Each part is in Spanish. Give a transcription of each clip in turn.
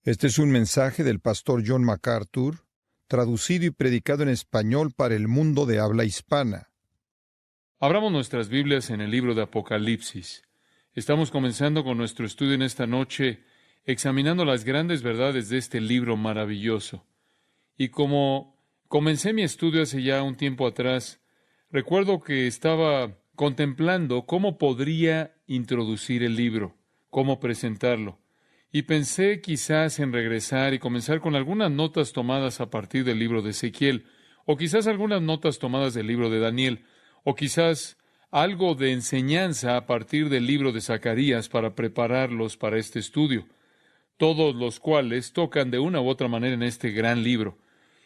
Este es un mensaje del pastor John MacArthur, traducido y predicado en español para el mundo de habla hispana. Abramos nuestras Biblias en el libro de Apocalipsis. Estamos comenzando con nuestro estudio en esta noche, examinando las grandes verdades de este libro maravilloso. Y como comencé mi estudio hace ya un tiempo atrás, recuerdo que estaba contemplando cómo podría introducir el libro, cómo presentarlo. Y pensé quizás en regresar y comenzar con algunas notas tomadas a partir del libro de Ezequiel, o quizás algunas notas tomadas del libro de Daniel, o quizás algo de enseñanza a partir del libro de Zacarías para prepararlos para este estudio, todos los cuales tocan de una u otra manera en este gran libro.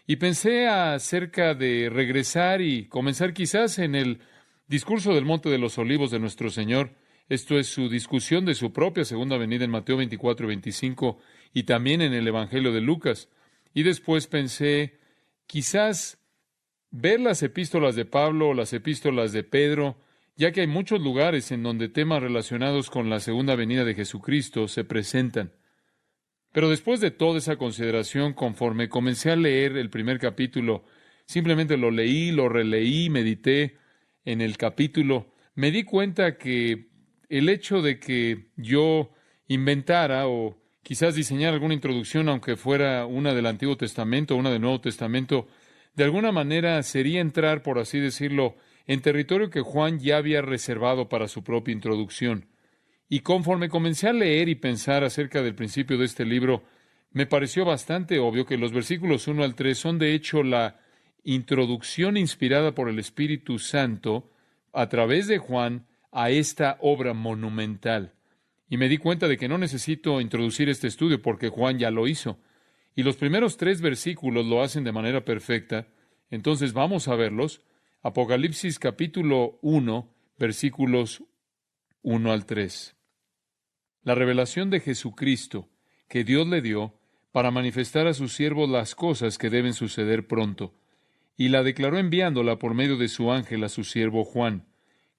Y pensé acerca de regresar y comenzar quizás en el discurso del Monte de los Olivos de nuestro Señor. Esto es su discusión de su propia segunda venida en Mateo 24 y 25 y también en el Evangelio de Lucas. Y después pensé quizás ver las epístolas de Pablo o las epístolas de Pedro, ya que hay muchos lugares en donde temas relacionados con la segunda venida de Jesucristo se presentan. Pero después de toda esa consideración, conforme comencé a leer el primer capítulo, simplemente lo leí, lo releí, medité en el capítulo, me di cuenta que el hecho de que yo inventara o quizás diseñara alguna introducción, aunque fuera una del Antiguo Testamento o una del Nuevo Testamento, de alguna manera sería entrar, por así decirlo, en territorio que Juan ya había reservado para su propia introducción. Y conforme comencé a leer y pensar acerca del principio de este libro, me pareció bastante obvio que los versículos 1 al 3 son de hecho la introducción inspirada por el Espíritu Santo a través de Juan a esta obra monumental. Y me di cuenta de que no necesito introducir este estudio porque Juan ya lo hizo. Y los primeros 3 versículos lo hacen de manera perfecta. Entonces vamos a verlos. Apocalipsis capítulo 1, versículos 1 al 3. La revelación de Jesucristo que Dios le dio para manifestar a sus siervos las cosas que deben suceder pronto, y la declaró enviándola por medio de su ángel a su siervo Juan,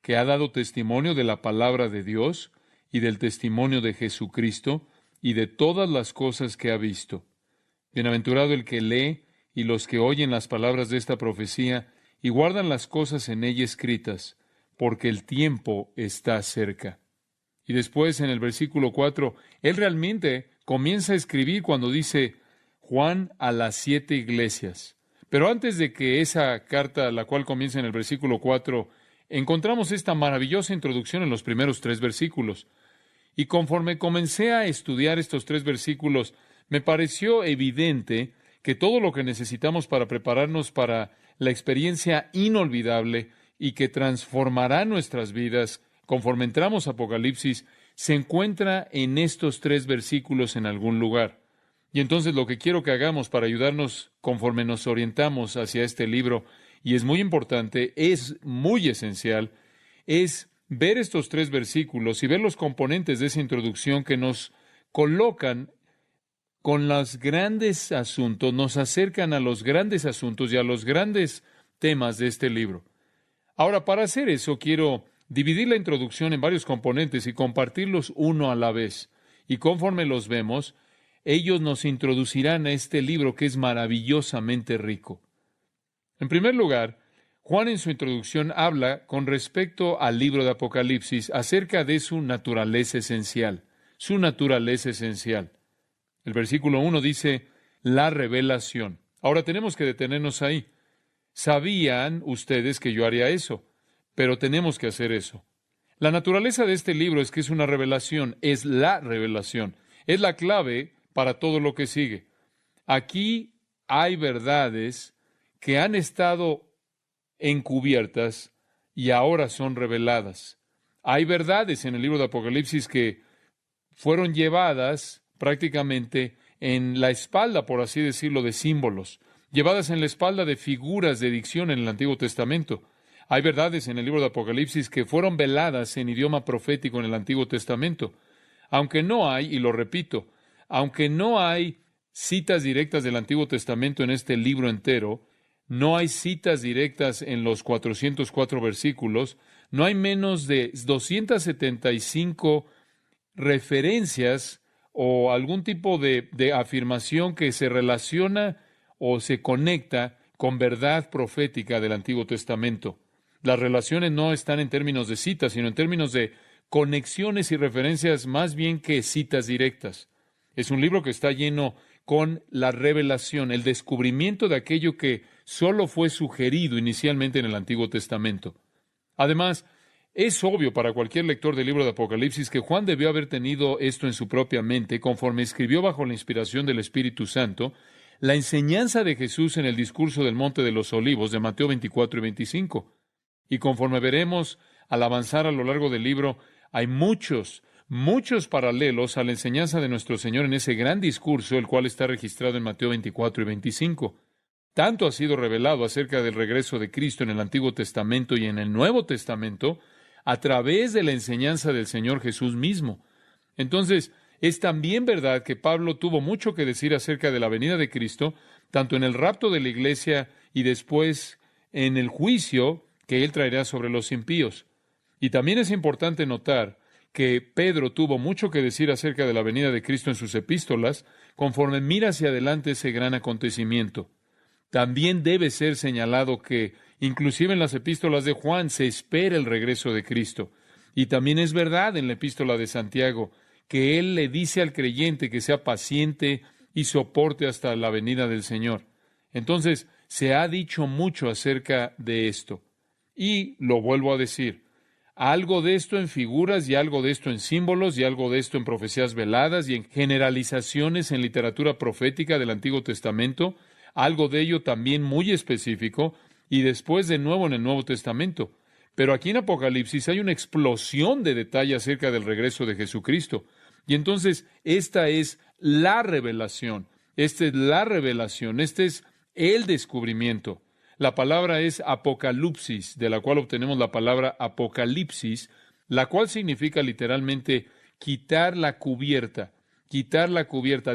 que ha dado testimonio de la palabra de Dios y del testimonio de Jesucristo y de todas las cosas que ha visto. Bienaventurado el que lee y los que oyen las palabras de esta profecía y guardan las cosas en ella escritas, porque el tiempo está cerca. Y después en el versículo 4, él realmente comienza a escribir cuando dice Juan a las 7 iglesias. Pero antes de que esa carta, la cual comienza en el versículo 4, encontramos esta maravillosa introducción en los primeros 3 versículos. Y conforme comencé a estudiar estos 3 versículos, me pareció evidente que todo lo que necesitamos para prepararnos para la experiencia inolvidable y que transformará nuestras vidas conforme entramos a Apocalipsis, se encuentra en estos 3 versículos en algún lugar. Y entonces lo que quiero que hagamos para ayudarnos conforme nos orientamos hacia este libro, y es muy importante, es muy esencial, es ver estos 3 versículos y ver los componentes de esa introducción que nos colocan con los grandes asuntos, nos acercan a los grandes asuntos y a los grandes temas de este libro. Ahora, para hacer eso, quiero dividir la introducción en varios componentes y compartirlos uno a la vez. Y conforme los vemos, ellos nos introducirán a este libro que es maravillosamente rico. En primer lugar, Juan en su introducción habla con respecto al libro de Apocalipsis acerca de su naturaleza esencial. Su naturaleza esencial. El versículo 1 dice, la revelación. Ahora tenemos que detenernos ahí. Sabían ustedes que yo haría eso, pero tenemos que hacer eso. La naturaleza de este libro es que es una revelación, es la revelación, es la clave para todo lo que sigue. Aquí hay verdades que han estado encubiertas y ahora son reveladas. Hay verdades en el libro de Apocalipsis que fueron llevadas prácticamente en la espalda, por así decirlo, de símbolos, llevadas en la espalda de figuras de dicción en el Antiguo Testamento. Hay verdades en el libro de Apocalipsis que fueron veladas en idioma profético en el Antiguo Testamento. Aunque no hay, y lo repito, aunque no hay citas directas del Antiguo Testamento en este libro entero, no hay citas directas en los 404 versículos, no hay menos de 275 referencias o algún tipo de afirmación que se relaciona o se conecta con verdad profética del Antiguo Testamento. Las relaciones no están en términos de citas, sino en términos de conexiones y referencias más bien que citas directas. Es un libro que está lleno con la revelación, el descubrimiento de aquello que solo fue sugerido inicialmente en el Antiguo Testamento. Además, es obvio para cualquier lector del libro de Apocalipsis que Juan debió haber tenido esto en su propia mente conforme escribió bajo la inspiración del Espíritu Santo la enseñanza de Jesús en el discurso del Monte de los Olivos de Mateo 24 y 25. Y conforme veremos al avanzar a lo largo del libro, hay muchos paralelos a la enseñanza de nuestro Señor en ese gran discurso, el cual está registrado en Mateo 24 y 25. Tanto ha sido revelado acerca del regreso de Cristo en el Antiguo Testamento y en el Nuevo Testamento a través de la enseñanza del Señor Jesús mismo. Entonces, es también verdad que Pablo tuvo mucho que decir acerca de la venida de Cristo, tanto en el rapto de la iglesia y después en el juicio que él traerá sobre los impíos. Y también es importante notar que Pedro tuvo mucho que decir acerca de la venida de Cristo en sus epístolas, conforme mira hacia adelante ese gran acontecimiento. También debe ser señalado que, inclusive en las epístolas de Juan, se espera el regreso de Cristo. Y también es verdad en la epístola de Santiago, que él le dice al creyente que sea paciente y soporte hasta la venida del Señor. Entonces, se ha dicho mucho acerca de esto. Y lo vuelvo a decir, algo de esto en figuras y algo de esto en símbolos y algo de esto en profecías veladas y en generalizaciones en literatura profética del Antiguo Testamento, algo de ello también muy específico y después de nuevo en el Nuevo Testamento. Pero aquí en Apocalipsis hay una explosión de detalle acerca del regreso de Jesucristo. Y entonces esta es la revelación, este es el descubrimiento. La palabra es apocalipsis, de la cual obtenemos la palabra apocalipsis, la cual significa literalmente quitar la cubierta,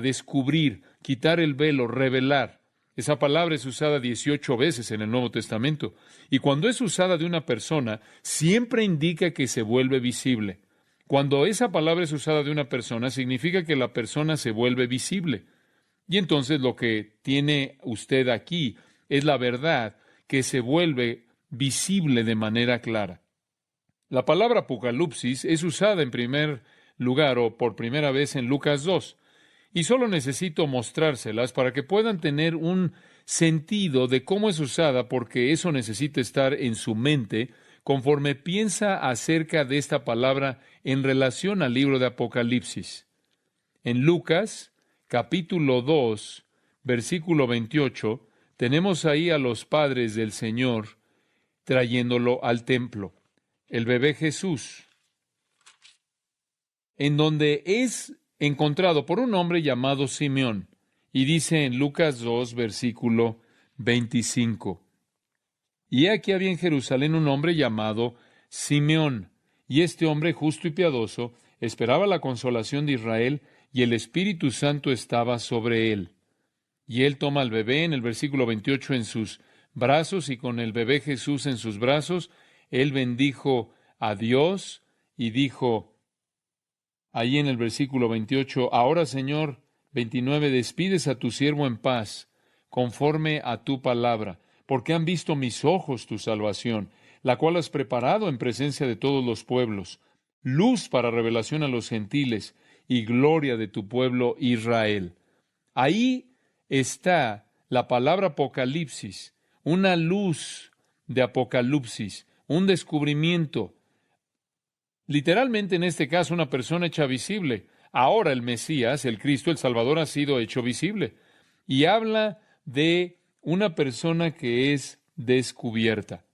descubrir, quitar el velo, revelar. Esa palabra es usada 18 veces en el Nuevo Testamento, y cuando es usada de una persona, siempre indica que se vuelve visible. Cuando esa palabra es usada de una persona, significa que la persona se vuelve visible. Y entonces lo que tiene usted aquí es la verdad que se vuelve visible de manera clara. La palabra apocalipsis es usada en primer lugar o por primera vez en Lucas 2, y solo necesito mostrárselas para que puedan tener un sentido de cómo es usada, porque eso necesita estar en su mente conforme piensa acerca de esta palabra en relación al libro de Apocalipsis. En Lucas, capítulo 2, versículo 28, tenemos ahí a los padres del Señor trayéndolo al templo, el bebé Jesús, en donde es encontrado por un hombre llamado Simeón, y dice en Lucas 2, versículo 25, y aquí había en Jerusalén un hombre llamado Simeón, y este hombre justo y piadoso esperaba la consolación de Israel, y el Espíritu Santo estaba sobre él. Y él toma al bebé en el versículo 28 en sus brazos, y con el bebé Jesús en sus brazos, él bendijo a Dios y dijo, ahí en el versículo 28, ahora Señor, 29, despides a tu siervo en paz, conforme a tu palabra, porque han visto mis ojos tu salvación, la cual has preparado en presencia de todos los pueblos, luz para revelación a los gentiles y gloria de tu pueblo Israel. Ahí está la palabra apocalipsis, una luz de apocalipsis, un descubrimiento. Literalmente en este caso una persona hecha visible. Ahora el Mesías, el Cristo, el Salvador ha sido hecho visible. Y habla de una persona que es descubierta.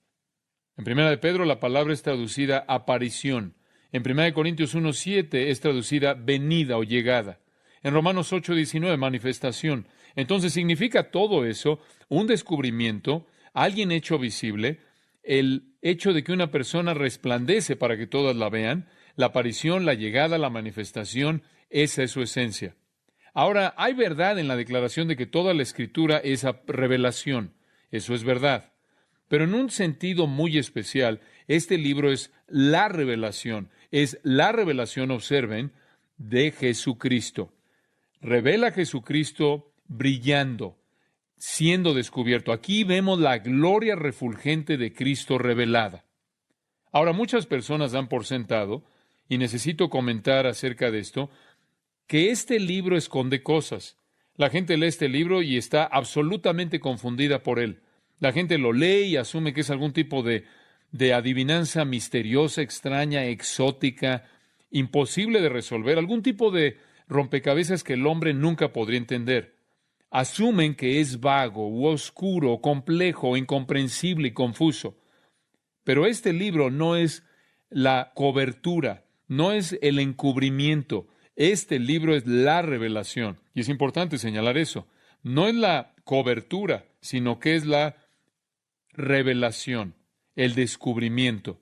En 1 de Pedro la palabra es traducida aparición. En 1 de Corintios 1:7 es traducida venida o llegada. En Romanos 8:19 manifestación. Entonces significa todo eso un descubrimiento, alguien hecho visible, el hecho de que una persona resplandece para que todas la vean, la aparición, la llegada, la manifestación, esa es su esencia. Ahora, hay verdad en la declaración de que toda la Escritura es revelación. Eso es verdad. Pero en un sentido muy especial, este libro es la revelación, observen, de Jesucristo. Revela a Jesucristo brillando, siendo descubierto. Aquí vemos la gloria refulgente de Cristo revelada. Ahora, muchas personas dan por sentado, y necesito comentar acerca de esto, que este libro esconde cosas. La gente lee este libro y está absolutamente confundida por él. La gente lo lee y asume que es algún tipo de adivinanza misteriosa, extraña, exótica, imposible de resolver, algún tipo de rompecabezas que el hombre nunca podría entender. Asumen que es vago, u oscuro, complejo, incomprensible y confuso. Pero este libro no es la cobertura, no es el encubrimiento. Este libro es la revelación. Y es importante señalar eso. No es la cobertura, sino que es la revelación, el descubrimiento.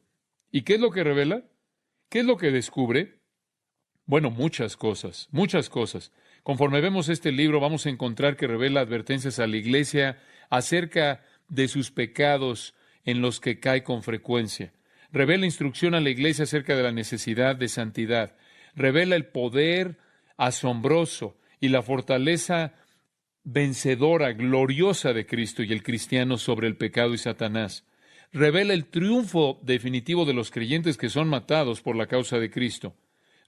¿Y qué es lo que revela? ¿Qué es lo que descubre? Bueno, muchas cosas, muchas cosas. Conforme vemos este libro, vamos a encontrar que revela advertencias a la iglesia acerca de sus pecados en los que cae con frecuencia. Revela instrucción a la iglesia acerca de la necesidad de santidad. Revela el poder asombroso y la fortaleza vencedora, gloriosa de Cristo y el cristiano sobre el pecado y Satanás. Revela el triunfo definitivo de los creyentes que son matados por la causa de Cristo.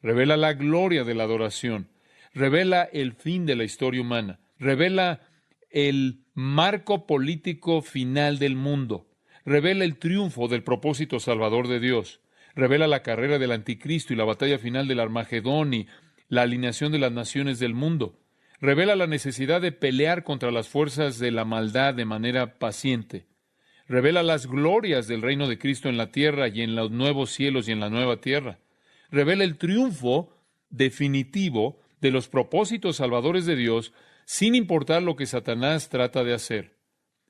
Revela la gloria de la adoración. Revela el fin de la historia humana. Revela el marco político final del mundo. Revela el triunfo del propósito salvador de Dios. Revela la carrera del anticristo y la batalla final del Armagedón y la alineación de las naciones del mundo. Revela la necesidad de pelear contra las fuerzas de la maldad de manera paciente. Revela las glorias del reino de Cristo en la tierra y en los nuevos cielos y en la nueva tierra. Revela el triunfo definitivo de los propósitos salvadores de Dios, sin importar lo que Satanás trata de hacer.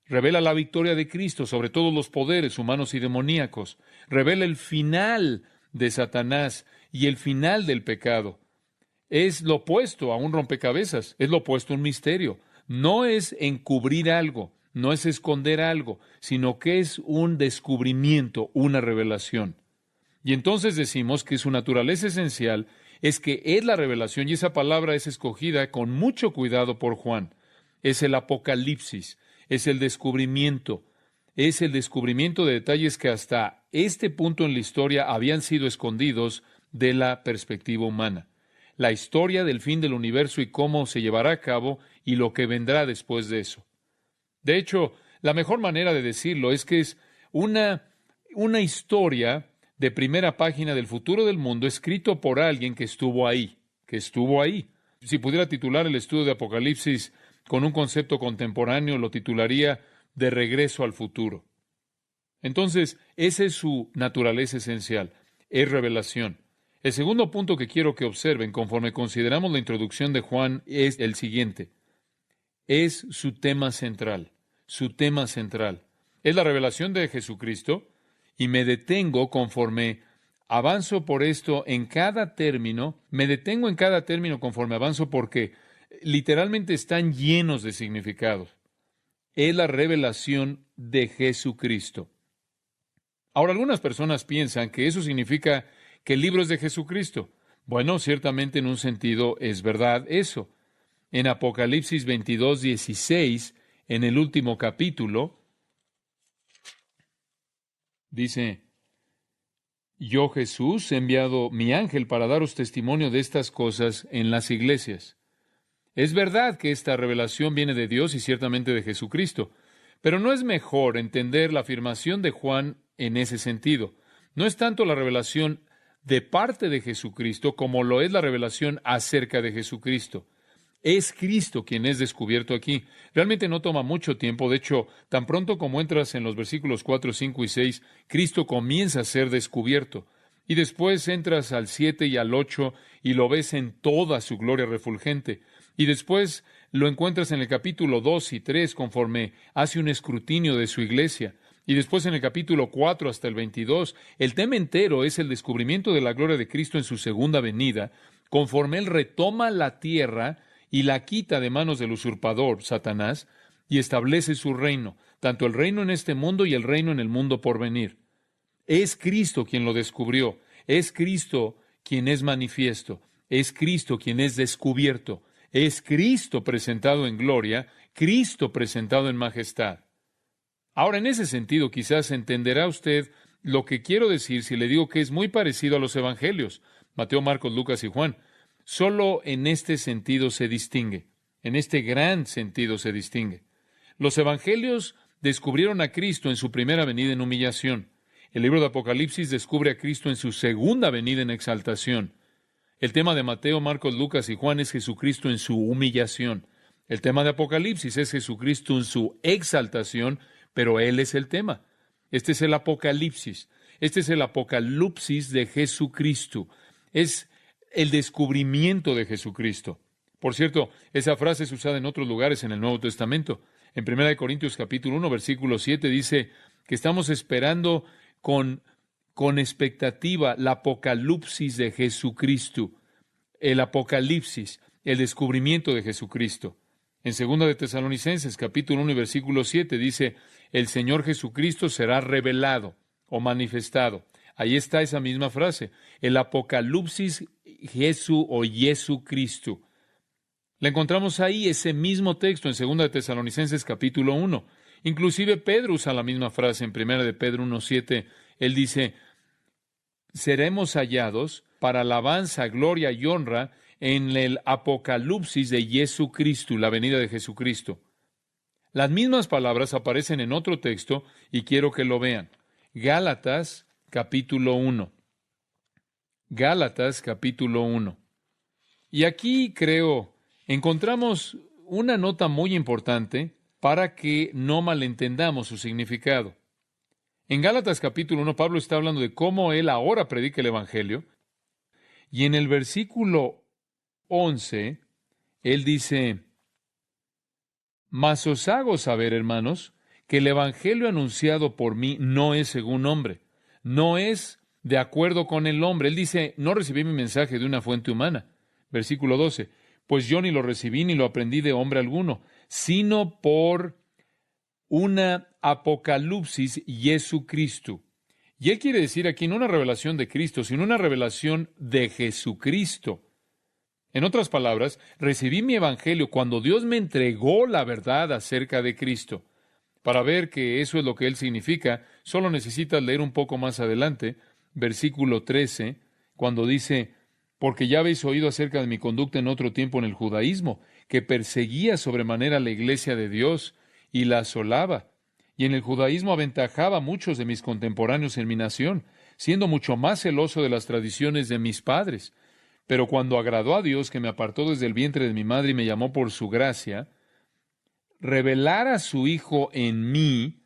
Revela la victoria de Cristo sobre todos los poderes humanos y demoníacos. Revela el final de Satanás y el final del pecado. Es lo opuesto a un rompecabezas, es lo opuesto a un misterio. No es encubrir algo, no es esconder algo, sino que es un descubrimiento, una revelación. Y entonces decimos que su naturaleza esencial es que es la revelación, y esa palabra es escogida con mucho cuidado por Juan. Es el apocalipsis, es el descubrimiento de detalles que hasta este punto en la historia habían sido escondidos de la perspectiva humana. La historia del fin del universo y cómo se llevará a cabo y lo que vendrá después de eso. De hecho, la mejor manera de decirlo es que es una historia de primera página del futuro del mundo escrito por alguien que estuvo ahí. Si pudiera titular el estudio de Apocalipsis con un concepto contemporáneo, lo titularía De regreso al futuro. Entonces, esa es su naturaleza esencial, es revelación. El segundo punto que quiero que observen conforme consideramos la introducción de Juan es el siguiente. Es su tema central. Es la revelación de Jesucristo, y me detengo conforme avanzo por esto en cada término, conforme avanzo porque literalmente están llenos de significados. Es la revelación de Jesucristo. Ahora, algunas personas piensan que eso significa que el libro es de Jesucristo. Bueno, ciertamente en un sentido es verdad eso. En Apocalipsis 22:16, en el último capítulo, dice: Yo, Jesús, he enviado mi ángel para daros testimonio de estas cosas en las iglesias. Es verdad que esta revelación viene de Dios y ciertamente de Jesucristo, pero no es mejor entender la afirmación de Juan en ese sentido. No es tanto la revelación de parte de Jesucristo como lo es la revelación acerca de Jesucristo. Es Cristo quien es descubierto aquí. Realmente no toma mucho tiempo. De hecho, tan pronto como entras en los versículos 4, 5 y 6, Cristo comienza a ser descubierto. Y después entras al 7 y al 8 y lo ves en toda su gloria refulgente. Y después lo encuentras en el capítulo 2 y 3 conforme hace un escrutinio de su iglesia. Y después en el capítulo 4 hasta el 22, el tema entero es el descubrimiento de la gloria de Cristo en su segunda venida, conforme Él retoma la tierra y la quita de manos del usurpador, Satanás, y establece su reino, tanto el reino en este mundo y el reino en el mundo por venir. Es Cristo quien lo descubrió, es Cristo quien es manifiesto, es Cristo quien es descubierto, Es Cristo presentado en gloria, Cristo presentado en majestad. Ahora, en ese sentido, quizás entenderá usted lo que quiero decir si le digo que es muy parecido a los evangelios, Mateo, Marcos, Lucas y Juan. Solo en este sentido se distingue, en este gran sentido se distingue. Los evangelios descubrieron a Cristo en su primera venida en humillación. El libro de Apocalipsis descubre a Cristo en su segunda venida en exaltación. El tema de Mateo, Marcos, Lucas y Juan es Jesucristo en su humillación. El tema de Apocalipsis es Jesucristo en su exaltación, pero Él es el tema. Este es el Apocalipsis. Este es el Apocalipsis de Jesucristo. Es el descubrimiento de Jesucristo. Por cierto, esa frase es usada en otros lugares en el Nuevo Testamento. En 1 Corintios capítulo 1, versículo 7 dice que estamos esperando con expectativa la Apocalipsis de Jesucristo. El Apocalipsis, el descubrimiento de Jesucristo. En 2 de Tesalonicenses capítulo 1 y versículo 7 dice, el Señor Jesucristo será revelado o manifestado. Ahí está esa misma frase, el Apocalipsis Jesucristo. La encontramos ahí, ese mismo texto en 2 de Tesalonicenses capítulo 1. Inclusive Pedro usa la misma frase en 1 de Pedro 1:7. Él dice, seremos hallados para alabanza, gloria y honra en el Apocalipsis de Jesucristo, la venida de Jesucristo. Las mismas palabras aparecen en otro texto y quiero que lo vean. Gálatas capítulo 1. Gálatas capítulo 1. Y aquí creo encontramos una nota muy importante para que no malentendamos su significado. En Gálatas capítulo 1, Pablo está hablando de cómo él ahora predica el Evangelio. Y en el versículo 11, él dice, mas os hago saber, hermanos, que el Evangelio anunciado por mí no es según hombre, no es de acuerdo con el hombre. Él dice, no recibí mi mensaje de una fuente humana. Versículo 12, pues yo ni lo recibí ni lo aprendí de hombre alguno, sino por una Apocalipsis Jesucristo. Y él quiere decir aquí no una revelación de Cristo, sino una revelación de Jesucristo. En otras palabras, recibí mi evangelio cuando Dios me entregó la verdad acerca de Cristo. Para ver que eso es lo que él significa, solo necesitas leer un poco más adelante, versículo 13, cuando dice, porque ya habéis oído acerca de mi conducta en otro tiempo en el judaísmo, que perseguía sobremanera la iglesia de Dios y la asolaba. Y en el judaísmo aventajaba a muchos de mis contemporáneos en mi nación, siendo mucho más celoso de las tradiciones de mis padres. Pero cuando agradó a Dios, que me apartó desde el vientre de mi madre y me llamó por su gracia, revelar a su Hijo en mí,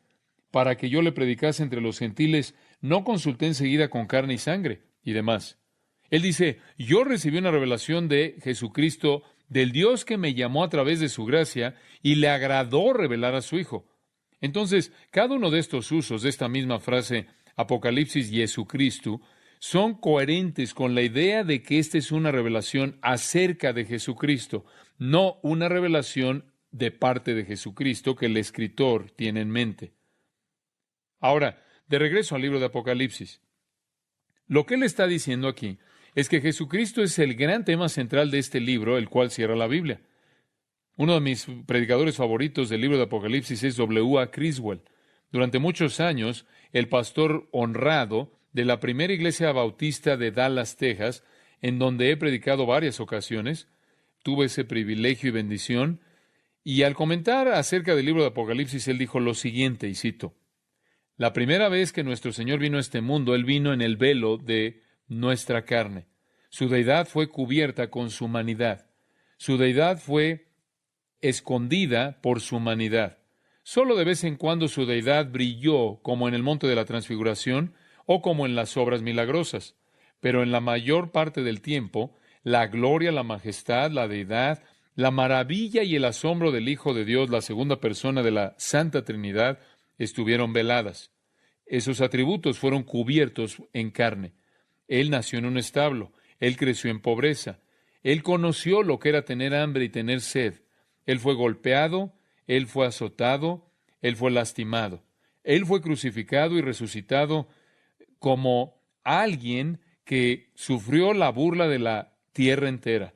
para que yo le predicase entre los gentiles, no consulté enseguida con carne y sangre, y demás. Él dice, yo recibí una revelación de Jesucristo, del Dios que me llamó a través de su gracia, y le agradó revelar a su Hijo. Entonces, cada uno de estos usos de esta misma frase, Apocalipsis Jesucristo, son coherentes con la idea de que esta es una revelación acerca de Jesucristo, no una revelación de parte de Jesucristo que el escritor tiene en mente. Ahora, de regreso al libro de Apocalipsis. Lo que él está diciendo aquí es que Jesucristo es el gran tema central de este libro, el cual cierra la Biblia. Uno de mis predicadores favoritos del libro de Apocalipsis es W. A. Criswell. Durante muchos años, el pastor honrado de la primera iglesia bautista de Dallas, Texas, en donde he predicado varias ocasiones, tuve ese privilegio y bendición, y al comentar acerca del libro de Apocalipsis, él dijo lo siguiente, y cito, la primera vez que nuestro Señor vino a este mundo, Él vino en el velo de nuestra carne. Su deidad fue cubierta con su humanidad. Su deidad fue escondida por su humanidad. Solo de vez en cuando su deidad brilló, como en el monte de la Transfiguración o como en las obras milagrosas. Pero en la mayor parte del tiempo, la gloria, la majestad, la deidad, la maravilla y el asombro del Hijo de Dios, la segunda persona de la Santa Trinidad, estuvieron veladas. Esos atributos fueron cubiertos en carne. Él nació en un establo. Él creció en pobreza. Él conoció lo que era tener hambre y tener sed. Él fue golpeado, Él fue azotado, Él fue lastimado. Él fue crucificado y resucitado como alguien que sufrió la burla de la tierra entera.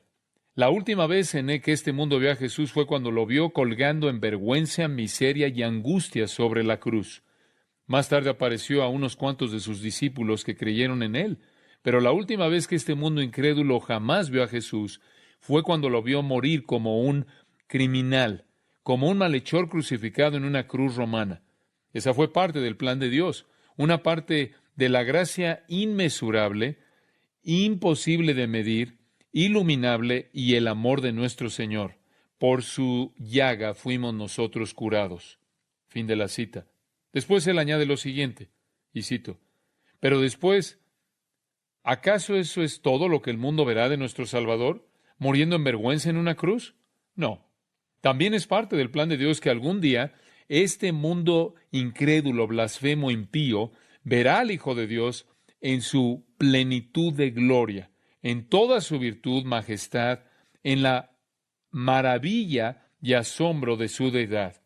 La última vez en que este mundo vio a Jesús fue cuando lo vio colgando en vergüenza, miseria y angustia sobre la cruz. Más tarde apareció a unos cuantos de sus discípulos que creyeron en él, pero la última vez que este mundo incrédulo jamás vio a Jesús fue cuando lo vio morir como un criminal, como un malhechor crucificado en una cruz romana. Esa fue parte del plan de Dios, una parte de la gracia inmesurable, imposible de medir, iluminable y el amor de nuestro Señor. Por su llaga fuimos nosotros curados. Fin de la cita. Después él añade lo siguiente, y cito, pero después, ¿acaso eso es todo lo que el mundo verá de nuestro Salvador, muriendo en vergüenza en una cruz? No. También es parte del plan de Dios que algún día este mundo incrédulo, blasfemo, impío, verá al Hijo de Dios en su plenitud de gloria, en toda su virtud, majestad, en la maravilla y asombro de su deidad.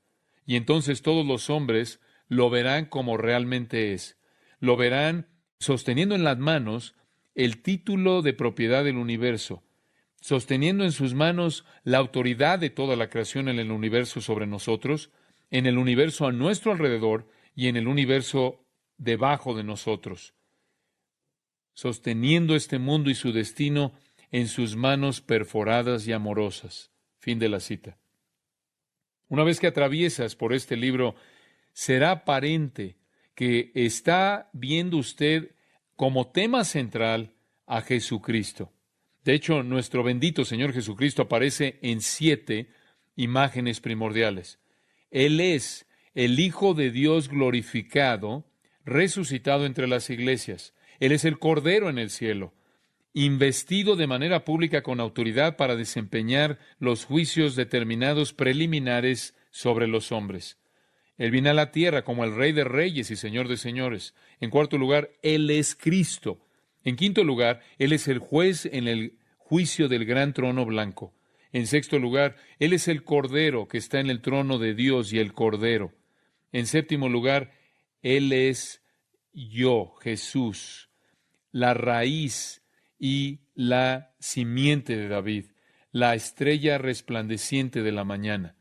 Y entonces todos los hombres lo verán como realmente es. Lo verán sosteniendo en las manos el título de propiedad del universo, sosteniendo en sus manos la autoridad de toda la creación en el universo sobre nosotros, en el universo a nuestro alrededor y en el universo debajo de nosotros, sosteniendo este mundo y su destino en sus manos perforadas y amorosas. Fin de la cita. Una vez que atraviesas por este libro, será aparente que está viendo usted como tema central a Jesucristo. De hecho, nuestro bendito Señor Jesucristo aparece en 7 imágenes primordiales. Él es el Hijo de Dios glorificado, resucitado entre las iglesias. Él es el Cordero en el cielo, investido de manera pública con autoridad para desempeñar los juicios determinados preliminares sobre los hombres. Él viene a la tierra como el Rey de Reyes y Señor de Señores. En cuarto lugar, Él es Cristo. En quinto lugar, Él es el juez en el juicio del gran trono blanco. En sexto lugar, Él es el Cordero que está en el trono de Dios y el Cordero. En séptimo lugar, Él es yo, Jesús, la raíz y la simiente de David, la estrella resplandeciente de la mañana.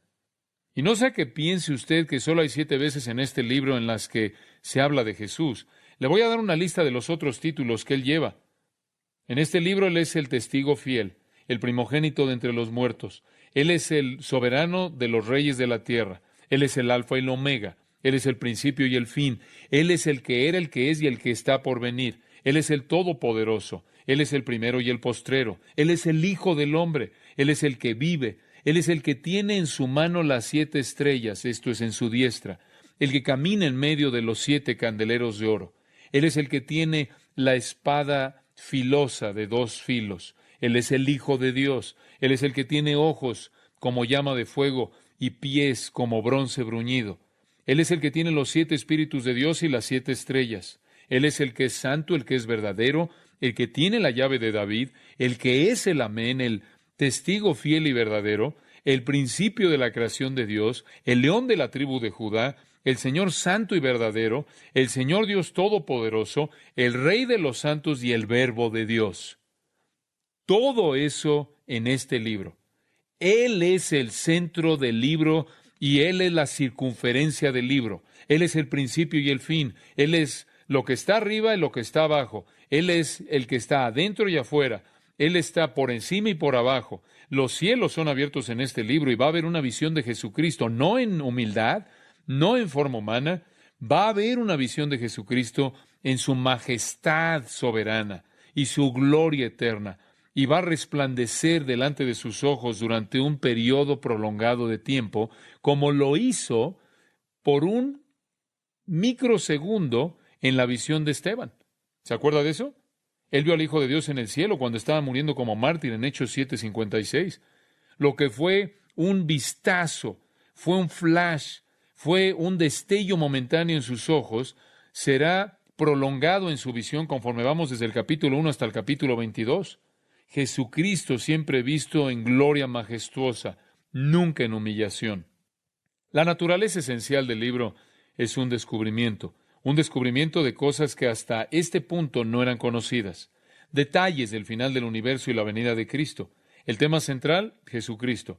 Y no sea que piense usted que solo hay 7 veces en este libro en las que se habla de Jesús. Le voy a dar una lista de los otros títulos que él lleva. En este libro él es el testigo fiel, el primogénito de entre los muertos. Él es el soberano de los reyes de la tierra. Él es el alfa y el omega. Él es el principio y el fin. Él es el que era, el que es y el que está por venir. Él es el todopoderoso. Él es el primero y el postrero. Él es el Hijo del hombre. Él es el que vive. Él es el que tiene en su mano las 7 estrellas, esto es en su diestra, el que camina en medio de los 7 candeleros de oro. Él es el que tiene la espada filosa de 2 filos. Él es el Hijo de Dios. Él es el que tiene ojos como llama de fuego y pies como bronce bruñido. Él es el que tiene los 7 espíritus de Dios y las 7 estrellas. Él es el que es santo, el que es verdadero, el que tiene la llave de David, el que es el Amén, el testigo fiel y verdadero, el principio de la creación de Dios, el león de la tribu de Judá, el Señor santo y verdadero, el Señor Dios todopoderoso, el Rey de los santos y el Verbo de Dios. Todo eso en este libro. Él es el centro del libro y Él es la circunferencia del libro. Él es el principio y el fin. Él es lo que está arriba y lo que está abajo. Él es el que está adentro y afuera. Él está por encima y por abajo. Los cielos son abiertos en este libro y va a haber una visión de Jesucristo, no en humildad, no en forma humana. Va a haber una visión de Jesucristo en su majestad soberana y su gloria eterna. Y va a resplandecer delante de sus ojos durante un periodo prolongado de tiempo, como lo hizo por un microsegundo en la visión de Esteban. ¿Se acuerda de eso? Él vio al Hijo de Dios en el cielo cuando estaba muriendo como mártir en Hechos 7:56. Lo que fue un vistazo, fue un flash, fue un destello momentáneo en sus ojos, será prolongado en su visión conforme vamos desde el capítulo 1 hasta el capítulo 22. Jesucristo siempre visto en gloria majestuosa, nunca en humillación. La naturaleza esencial del libro es un descubrimiento de cosas que hasta este punto no eran conocidas, detalles del final del universo y la venida de Cristo. El tema central, Jesucristo.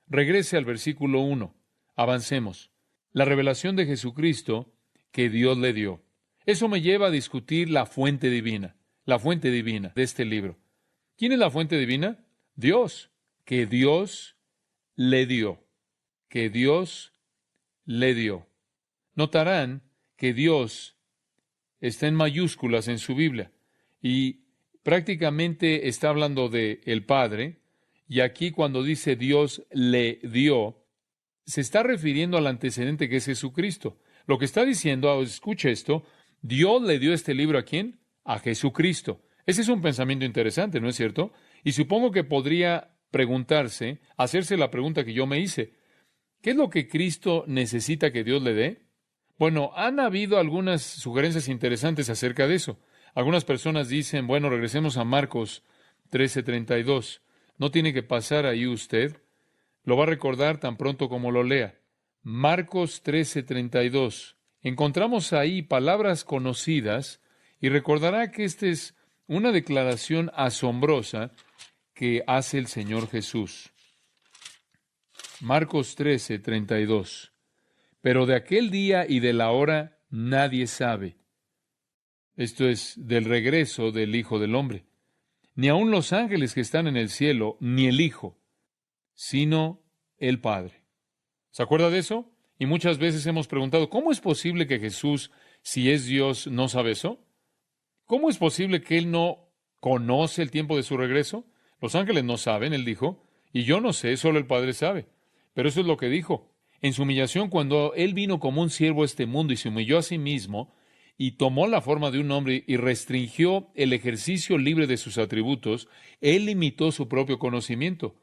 Regrese al versículo 1. Avancemos. La revelación de Jesucristo que Dios le dio. Eso me lleva a discutir la fuente divina de este libro. ¿Quién es la fuente divina? Dios, que Dios le dio, que Dios le dio. Notarán que Dios está en mayúsculas en su Biblia y prácticamente está hablando de el Padre, y aquí cuando dice Dios le dio, se está refiriendo al antecedente que es Jesucristo. Lo que está diciendo, escuche esto, Dios le dio este libro ¿a quién? A Jesucristo. Ese es un pensamiento interesante, ¿no es cierto? Y supongo que podría preguntarse, hacerse la pregunta que yo me hice. ¿Qué es lo que Cristo necesita que Dios le dé? Bueno, han habido algunas sugerencias interesantes acerca de eso. Algunas personas dicen, bueno, regresemos a Marcos 13:32. No tiene que pasar ahí usted. Lo va a recordar tan pronto como lo lea. Marcos 13:32. Encontramos ahí palabras conocidas y recordará que esta es una declaración asombrosa que hace el Señor Jesús. Marcos 13:32. Pero de aquel día y de la hora nadie sabe. Esto es del regreso del Hijo del Hombre. Ni aun los ángeles que están en el cielo, ni el Hijo, sino el Padre. ¿Se acuerda de eso? Y muchas veces hemos preguntado, ¿cómo es posible que Jesús, si es Dios, no sabe eso? ¿Cómo es posible que Él no conoce el tiempo de su regreso? Los ángeles no saben, Él dijo, y yo no sé, solo el Padre sabe. Pero eso es lo que dijo. En su humillación, cuando Él vino como un siervo a este mundo y se humilló a sí mismo, y tomó la forma de un hombre y restringió el ejercicio libre de sus atributos, Él limitó su propio conocimiento.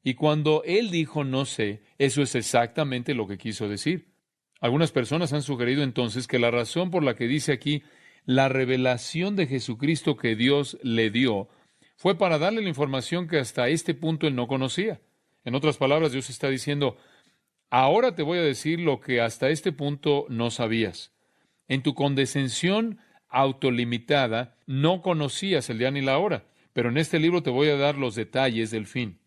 Y cuando Él dijo no sé, eso es exactamente lo que quiso decir. Algunas personas han sugerido entonces que la razón por la que dice aquí la revelación de Jesucristo que Dios le dio fue para darle la información que hasta este punto Él no conocía. En otras palabras, Dios está diciendo, ahora te voy a decir lo que hasta este punto no sabías. En tu condescensión autolimitada no conocías el día ni la hora, pero en este libro te voy a dar los detalles del fin.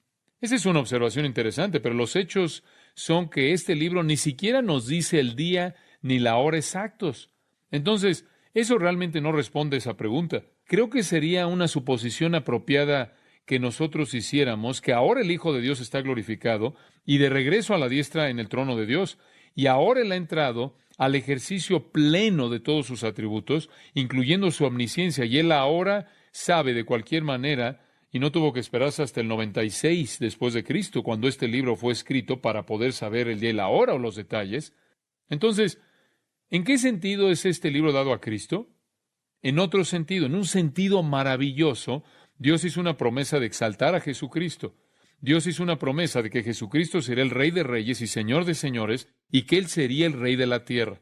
Esa es una observación interesante, pero los hechos son que este libro ni siquiera nos dice el día ni la hora exactos. Entonces, eso realmente no responde a esa pregunta. Creo que sería una suposición apropiada que nosotros hiciéramos, que ahora el Hijo de Dios está glorificado y de regreso a la diestra en el trono de Dios, y ahora Él ha entrado al ejercicio pleno de todos sus atributos, incluyendo su omnisciencia, y Él ahora sabe de cualquier manera, y no tuvo que esperarse hasta el 96 después de Cristo, cuando este libro fue escrito para poder saber el día y la hora o los detalles. Entonces, ¿en qué sentido es este libro dado a Cristo? En otro sentido, en un sentido maravilloso, Dios hizo una promesa de exaltar a Jesucristo. Dios hizo una promesa de que Jesucristo sería el Rey de Reyes y Señor de Señores, y que Él sería el Rey de la tierra.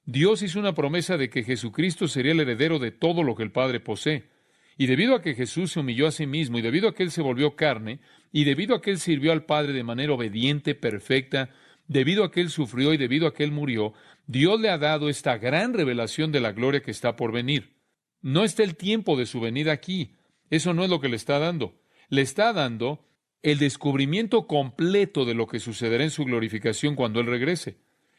Dios hizo una promesa de que Jesucristo sería el heredero de todo lo que el Padre posee. Y debido a que Jesús se humilló a sí mismo, y debido a que Él se volvió carne, y debido a que Él sirvió al Padre de manera obediente, perfecta, debido a que Él sufrió y debido a que Él murió, Dios le ha dado esta gran revelación de la gloria que está por venir. No está el tiempo de su venida aquí. Eso no es lo que le está dando. Le está dando el descubrimiento completo de lo que sucederá en su glorificación cuando Él regrese.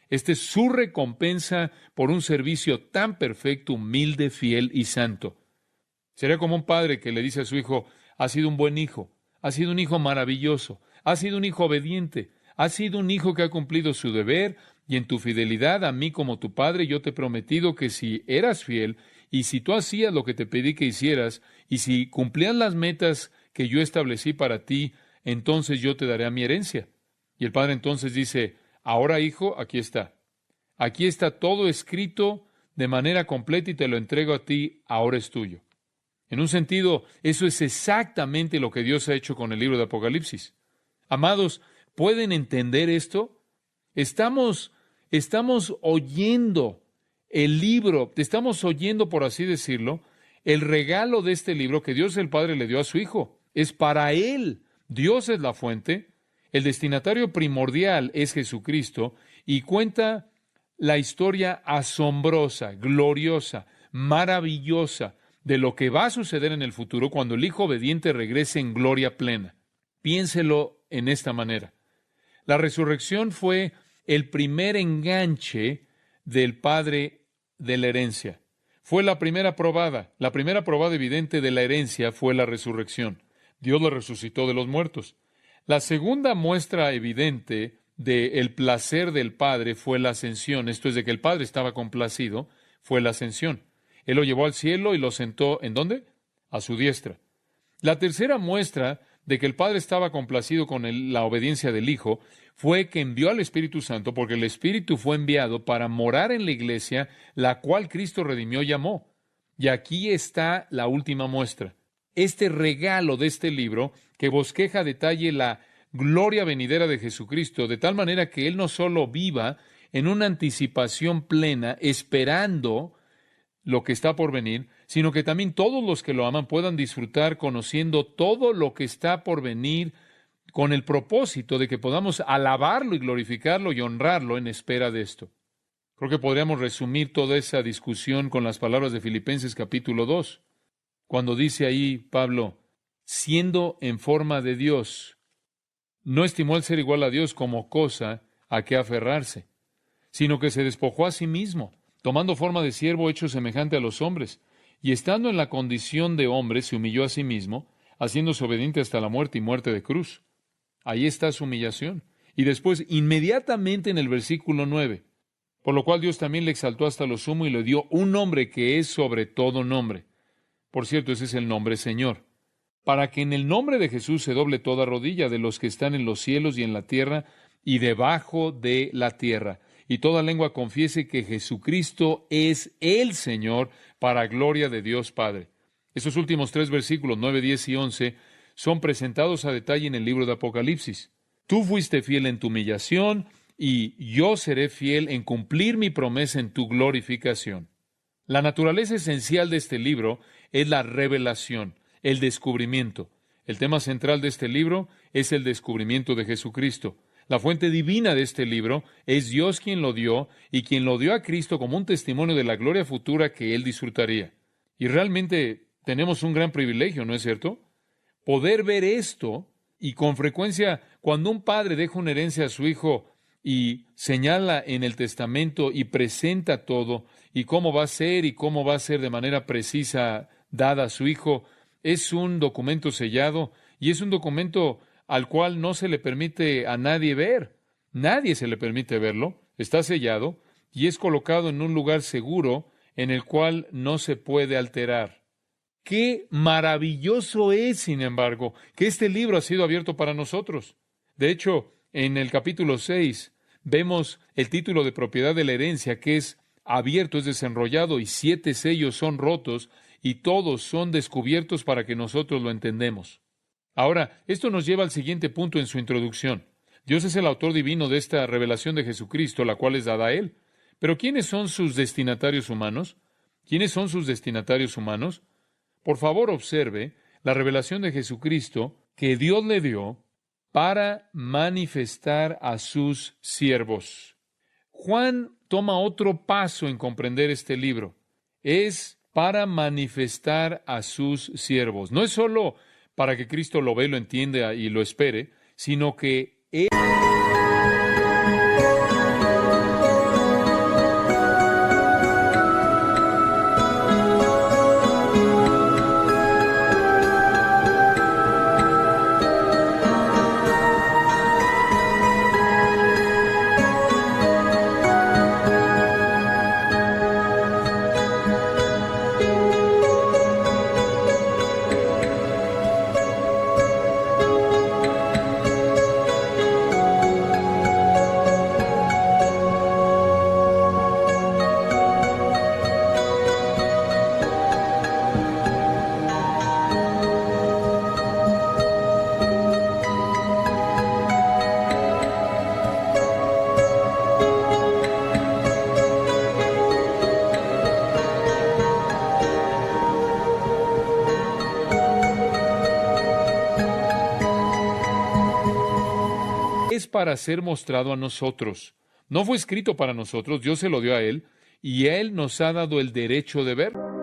Esta es su recompensa por un servicio tan perfecto, humilde, fiel y santo. Sería como un padre que le dice a su hijo, has sido un buen hijo, has sido un hijo maravilloso, has sido un hijo obediente, has sido un hijo que ha cumplido su deber, y en tu fidelidad a mí como tu padre yo te he prometido que si eras fiel, y si tú hacías lo que te pedí que hicieras, y si cumplías las metas que yo establecí para ti, entonces yo te daré a mi herencia. Y el padre entonces dice, ahora hijo, aquí está. Aquí está todo escrito de manera completa y te lo entrego a ti, ahora es tuyo. En un sentido, eso es exactamente lo que Dios ha hecho con el libro de Apocalipsis. Amados, ¿pueden entender esto? Estamos oyendo el libro, estamos oyendo, por así decirlo, el regalo de este libro que Dios el Padre le dio a su Hijo. Es para Él. Dios es la fuente. El destinatario primordial es Jesucristo y cuenta la historia asombrosa, gloriosa, maravillosa de lo que va a suceder en el futuro cuando el Hijo obediente regrese en gloria plena. Piénselo en esta manera. La resurrección fue el primer enganche del Padre de la herencia. Fue la primera probada evidente de la herencia fue la resurrección. Dios lo resucitó de los muertos. La segunda muestra evidente del placer del Padre fue la ascensión, esto es de que el Padre estaba complacido, fue la ascensión. Él lo llevó al cielo y lo sentó, ¿en dónde? A su diestra. La tercera muestra de que el Padre estaba complacido con la obediencia del Hijo fue que envió al Espíritu Santo, porque el Espíritu fue enviado para morar en la iglesia, la cual Cristo redimió y amó. Y aquí está la última muestra. Este regalo de este libro, que bosqueja a detalle la gloria venidera de Jesucristo, de tal manera que Él no solo viva en una anticipación plena, esperando lo que está por venir, sino que también todos los que lo aman puedan disfrutar conociendo todo lo que está por venir, con el propósito de que podamos alabarlo y glorificarlo y honrarlo en espera de esto. Creo que podríamos resumir toda esa discusión con las palabras de Filipenses capítulo 2, cuando dice ahí Pablo, siendo en forma de Dios, no estimó el ser igual a Dios como cosa a que aferrarse, sino que se despojó a sí mismo, tomando forma de siervo hecho semejante a los hombres, y estando en la condición de hombre, se humilló a sí mismo, haciéndose obediente hasta la muerte y muerte de cruz. Ahí está su humillación. Y después, inmediatamente en el versículo 9, por lo cual Dios también le exaltó hasta lo sumo y le dio un nombre que es sobre todo nombre. Por cierto, ese es el nombre Señor. Para que en el nombre de Jesús se doble toda rodilla de los que están en los cielos y en la tierra y debajo de la tierra, y toda lengua confiese que Jesucristo es el Señor, para gloria de Dios Padre. Esos últimos 3 versículos, 9, 10 y 11, son presentados a detalle en el libro de Apocalipsis. Tú fuiste fiel en tu humillación, y yo seré fiel en cumplir mi promesa en tu glorificación. La naturaleza esencial de este libro es la revelación, el descubrimiento. El tema central de este libro es el descubrimiento de Jesucristo. La fuente divina de este libro es Dios quien lo dio y quien lo dio a Cristo como un testimonio de la gloria futura que Él disfrutaría. Y realmente tenemos un gran privilegio, ¿no es cierto? Poder ver esto, y con frecuencia cuando un padre deja una herencia a su hijo y señala en el testamento y presenta todo y cómo va a ser de manera precisa dada a su hijo, es un documento sellado y es un documento al cual no se le permite a nadie ver. Nadie se le permite verlo. Está sellado y es colocado en un lugar seguro en el cual no se puede alterar. Qué maravilloso es, sin embargo, que este libro ha sido abierto para nosotros. De hecho, en el capítulo 6 vemos el título de propiedad de la herencia, que es abierto, es desenrollado, y 7 sellos son rotos, y todos son descubiertos para que nosotros lo entendemos. Ahora, esto nos lleva al siguiente punto en su introducción. Dios es el autor divino de esta revelación de Jesucristo, la cual es dada a Él. Pero ¿quiénes son sus destinatarios humanos? ¿Quiénes son sus destinatarios humanos? Por favor, observe la revelación de Jesucristo que Dios le dio para manifestar a sus siervos. Juan toma otro paso en comprender este libro. Es para manifestar a sus siervos. No es solo para que Cristo lo vea, lo entienda y lo espere, sino que Él... es para ser mostrado a nosotros. No fue escrito para nosotros, Dios se lo dio a Él, y Él nos ha dado el derecho de verlo.